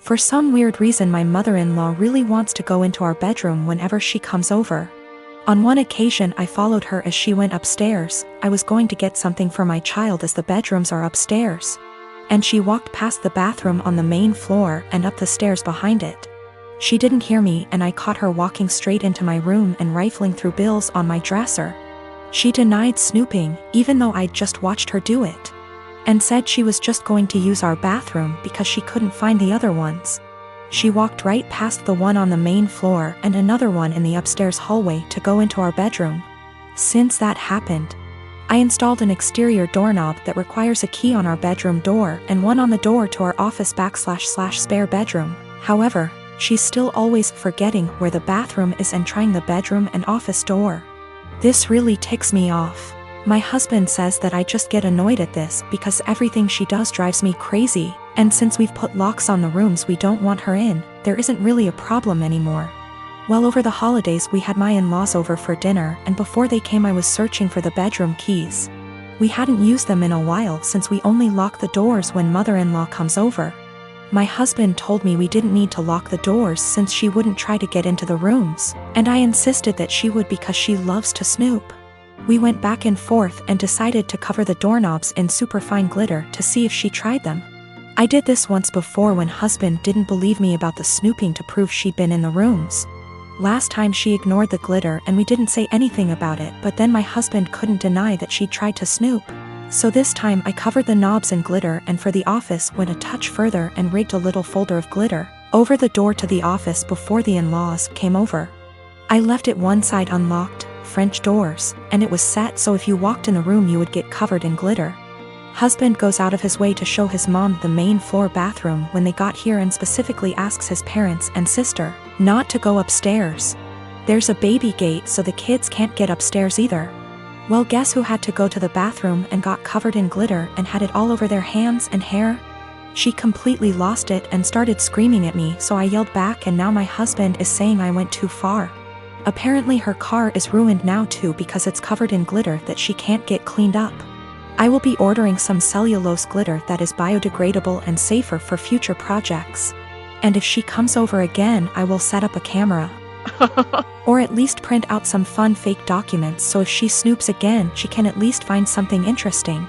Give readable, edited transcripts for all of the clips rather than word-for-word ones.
For some weird reason my mother-in-law really wants to go into our bedroom whenever she comes over. On one occasion I followed her as she went upstairs. I was going to get something for my child as the bedrooms are upstairs. And she walked past the bathroom on the main floor and up the stairs behind it. She didn't hear me and I caught her walking straight into my room and rifling through bills on my dresser. She denied snooping, even though I'd just watched her do it. And said she was just going to use our bathroom because she couldn't find the other ones. She walked right past the one on the main floor and another one in the upstairs hallway to go into our bedroom. Since that happened, I installed an exterior doorknob that requires a key on our bedroom door and one on the door to our office / spare bedroom. However, she's still always forgetting where the bathroom is and trying the bedroom and office door. This really ticks me off. My husband says that I just get annoyed at this because everything she does drives me crazy, and since we've put locks on the rooms we don't want her in, there isn't really a problem anymore. Well, over the holidays we had my in-laws over for dinner, and before they came I was searching for the bedroom keys. We hadn't used them in a while since we only lock the doors when mother-in-law comes over. My husband told me we didn't need to lock the doors since she wouldn't try to get into the rooms, and I insisted that she would because she loves to snoop. We went back and forth and decided to cover the doorknobs in superfine glitter to see if she tried them. I did this once before when husband didn't believe me about the snooping to prove she'd been in the rooms. Last time she ignored the glitter and we didn't say anything about it, but then my husband couldn't deny that she'd tried to snoop. So this time I covered the knobs in glitter and for the office went a touch further and rigged a little folder of glitter over the door to the office before the in-laws came over. I left it one side unlocked, French doors, and it was set so if you walked in the room you would get covered in glitter. Husband goes out of his way to show his mom the main floor bathroom when they got here and specifically asks his parents and sister not to go upstairs. There's a baby gate so the kids can't get upstairs either. Well, guess who had to go to the bathroom and got covered in glitter and had it all over their hands and hair? She completely lost it and started screaming at me, so I yelled back and now my husband is saying I went too far. Apparently her car is ruined now too because it's covered in glitter that she can't get cleaned up. I will be ordering some cellulose glitter that is biodegradable and safer for future projects. And if she comes over again I will set up a camera. Or at least print out some fun fake documents so if she snoops again she can at least find something interesting.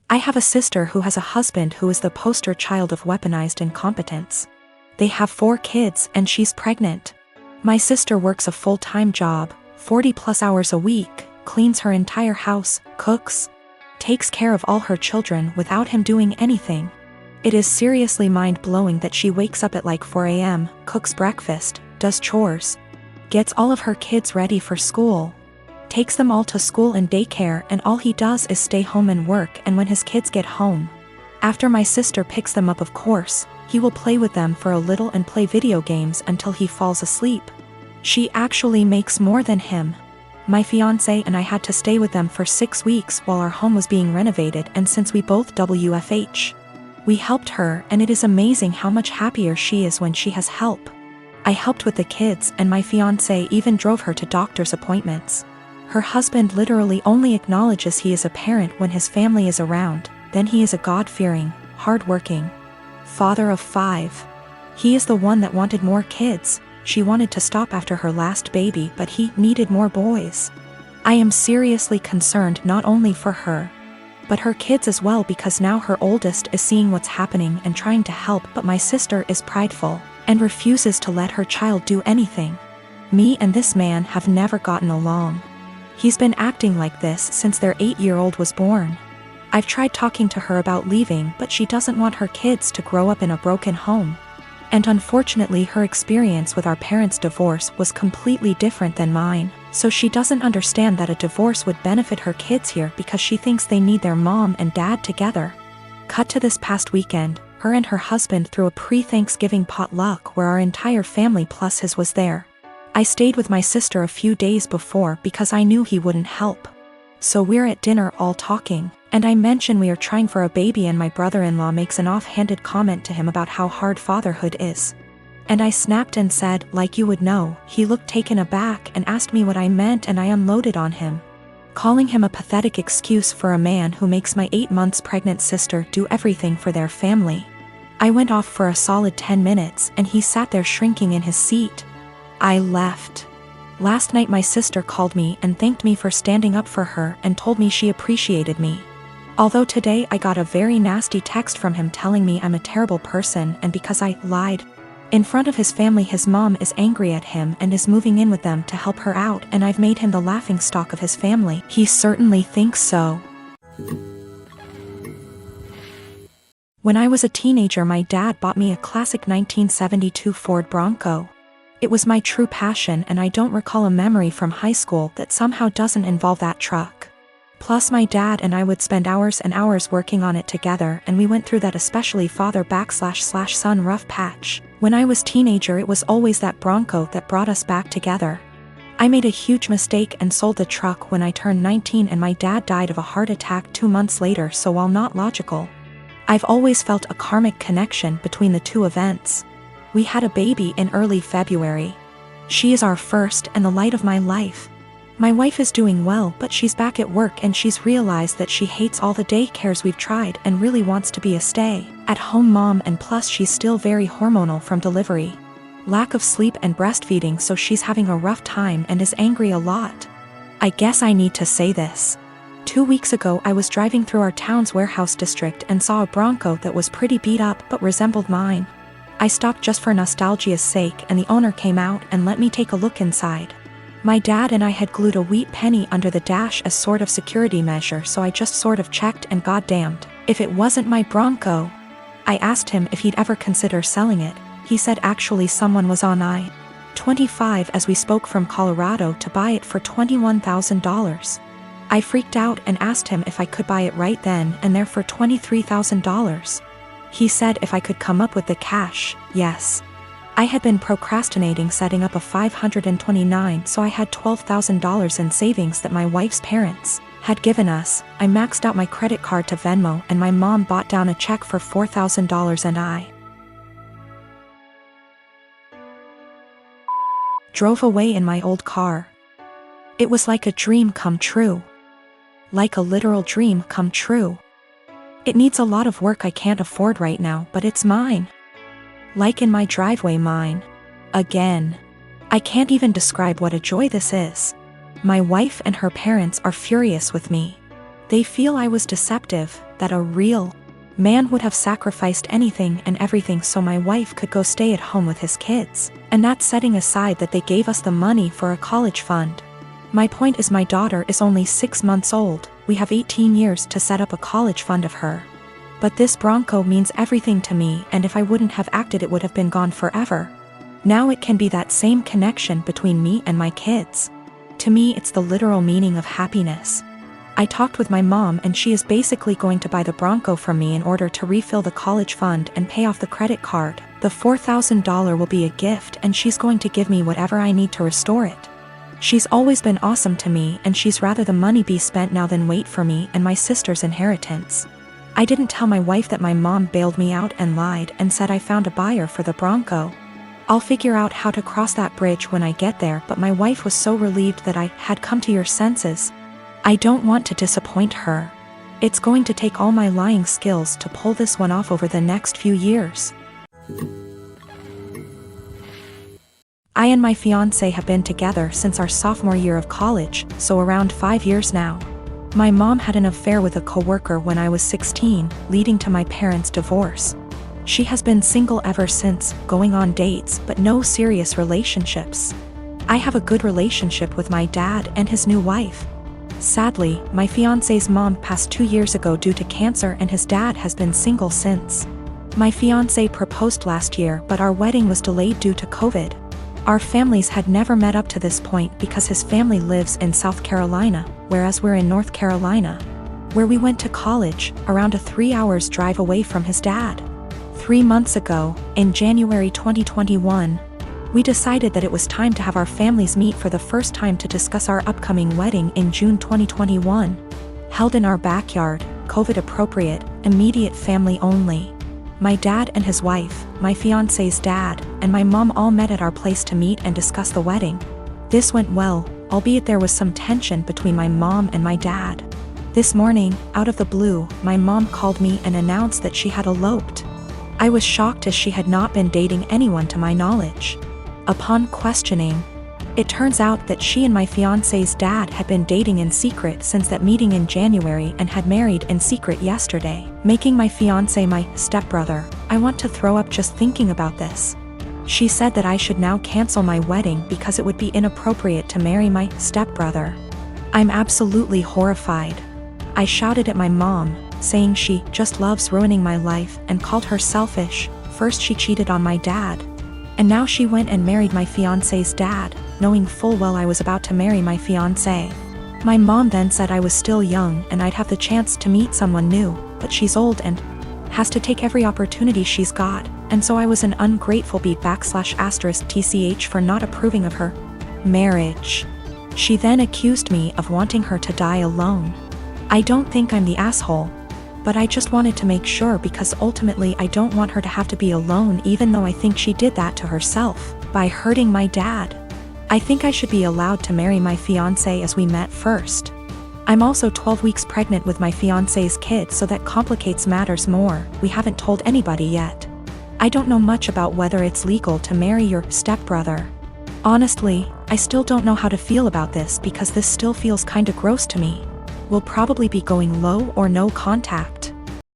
I have a sister who has a husband who is the poster child of weaponized incompetence. They have 4 kids and she's pregnant. My sister works a full-time job, 40+ hours a week, cleans her entire house, cooks, takes care of all her children without him doing anything. It is seriously mind-blowing that she wakes up at like 4 a.m., cooks breakfast, does chores, gets all of her kids ready for school, takes them all to school and daycare, and all he does is stay home and work. And when his kids get home, after my sister picks them up, of course, he will play with them for a little and play video games until he falls asleep. She actually makes more than him. My fiancé and I had to stay with them for 6 weeks while our home was being renovated, and since we both WFH, we helped her, and it is amazing how much happier she is when she has help. I helped with the kids and my fiancé even drove her to doctor's appointments. Her husband literally only acknowledges he is a parent when his family is around, then he is a God-fearing, hard-working father of 5. He is the one that wanted more kids. She wanted to stop after her last baby, but he needed more boys. I am seriously concerned not only for her, but her kids as well, because now her oldest is seeing what's happening and trying to help, but my sister is prideful and refuses to let her child do anything. Me and this man have never gotten along. He's been acting like this since their 8-year-old was born. I've tried talking to her about leaving, but she doesn't want her kids to grow up in a broken home. And unfortunately her experience with our parents' divorce was completely different than mine, so she doesn't understand that a divorce would benefit her kids here because she thinks they need their mom and dad together. Cut to this past weekend, her and her husband threw a pre-Thanksgiving potluck where our entire family plus his was there. I stayed with my sister a few days before because I knew he wouldn't help. So we're at dinner all talking, and I mention we are trying for a baby, and my brother-in-law makes an offhanded comment to him about how hard fatherhood is. And I snapped and said, like you would know. He looked taken aback and asked me what I meant, and I unloaded on him. calling him a pathetic excuse for a man who makes my 8 months pregnant sister do everything for their family. I went off for a solid 10 minutes and he sat there shrinking in his seat. I left. Last night my sister called me and thanked me for standing up for her and told me she appreciated me. Although today I got a very nasty text from him telling me I'm a terrible person and because I lied. In front of his family his mom is angry at him and is moving in with them to help her out, and I've made him the laughingstock of his family. He certainly thinks so. When I was a teenager my dad bought me a classic 1972 Ford Bronco. It was my true passion and I don't recall a memory from high school that somehow doesn't involve that truck. Plus my dad and I would spend hours and hours working on it together, and we went through that especially father/son rough patch. When I was teenager it was always that Bronco that brought us back together. I made a huge mistake and sold the truck when I turned 19 and my dad died of a heart attack 2 months later, so while not logical, I've always felt a karmic connection between the two events. We had a baby in early February. She is our first and the light of my life. My wife is doing well, but she's back at work and she's realized that she hates all the daycares we've tried and really wants to be a stay-at-home mom, and plus she's still very hormonal from delivery. Lack of sleep and breastfeeding, so she's having a rough time and is angry a lot. I guess I need to say this. 2 weeks ago I was driving through our town's warehouse district and saw a Bronco that was pretty beat up but resembled mine. I stopped just for nostalgia's sake and the owner came out and let me take a look inside. My dad and I had glued a wheat penny under the dash as sort of security measure, so I just sort of checked, and goddamned if it wasn't my Bronco. I asked him if he'd ever consider selling it. He said actually someone was on I-25 as we spoke from Colorado to buy it for $21,000. I freaked out and asked him if I could buy it right then and there for $23,000. He said if I could come up with the cash, yes. I had been procrastinating setting up a 529, so I had $12,000 in savings that my wife's parents had given us. I maxed out my credit card to Venmo and my mom bought down a check for $4,000 and I drove away in my old car. It was like a dream come true. Like a literal dream come true. It needs a lot of work I can't afford right now, but it's mine. Like in my driveway, mine. Again. I can't even describe what a joy this is. My wife and her parents are furious with me. They feel I was deceptive, that a real man would have sacrificed anything and everything so my wife could go stay at home with his kids, and that's setting aside that they gave us the money for a college fund. My point is my daughter is only 6 months old, we have 18 years to set up a college fund of her. But this Bronco means everything to me, and if I wouldn't have acted it would have been gone forever. Now it can be that same connection between me and my kids. To me it's the literal meaning of happiness. I talked with my mom and she is basically going to buy the Bronco from me in order to refill the college fund and pay off the credit card. The $4,000 will be a gift and she's going to give me whatever I need to restore it. She's always been awesome to me and she's rather the money be spent now than wait for me and my sister's inheritance. I didn't tell my wife that my mom bailed me out and lied and said I found a buyer for the Bronco. I'll figure out how to cross that bridge when I get there, but my wife was so relieved that I had come to your senses. I don't want to disappoint her. It's going to take all my lying skills to pull this one off over the next few years. I and my fiancé have been together since our sophomore year of college, so around 5 years now. My mom had an affair with a coworker when I was 16, leading to my parents' divorce. She has been single ever since, going on dates but no serious relationships. I have a good relationship with my dad and his new wife. Sadly, my fiancé's mom passed 2 years ago due to cancer and his dad has been single since. My fiancé proposed last year but our wedding was delayed due to COVID. Our families had never met up to this point because his family lives in South Carolina, whereas we're in North Carolina, where we went to college, around a 3 hours drive away from his dad. 3 months ago, in January 2021, we decided that it was time to have our families meet for the first time to discuss our upcoming wedding in June 2021. Held in our backyard, COVID appropriate, immediate family only. My dad and his wife, my fiancé's dad, and my mom all met at our place to meet and discuss the wedding. This went well, albeit there was some tension between my mom and my dad. This morning, out of the blue, my mom called me and announced that she had eloped. I was shocked as she had not been dating anyone to my knowledge. Upon questioning, it turns out that she and my fiancé's dad had been dating in secret since that meeting in January and had married in secret yesterday, making my fiancé my stepbrother. I want to throw up just thinking about this. She said that I should now cancel my wedding because it would be inappropriate to marry my stepbrother. I'm absolutely horrified. I shouted at my mom, saying she just loves ruining my life, and called her selfish. First she cheated on my dad, and now she went and married my fiancé's dad, knowing full well I was about to marry my fiancé. My mom then said I was still young and I'd have the chance to meet someone new, but she's old and has to take every opportunity she's got, and so I was an ungrateful /*tch for not approving of her marriage. She then accused me of wanting her to die alone. I don't think I'm the asshole, but I just wanted to make sure because ultimately I don't want her to have to be alone, even though I think she did that to herself by hurting my dad. I think I should be allowed to marry my fiancé as we met first. I'm also 12 weeks pregnant with my fiancé's kid, so that complicates matters more. We haven't told anybody yet. I don't know much about whether it's legal to marry your stepbrother. Honestly, I still don't know how to feel about this because this still feels kinda gross to me. We'll probably be going low or no contact.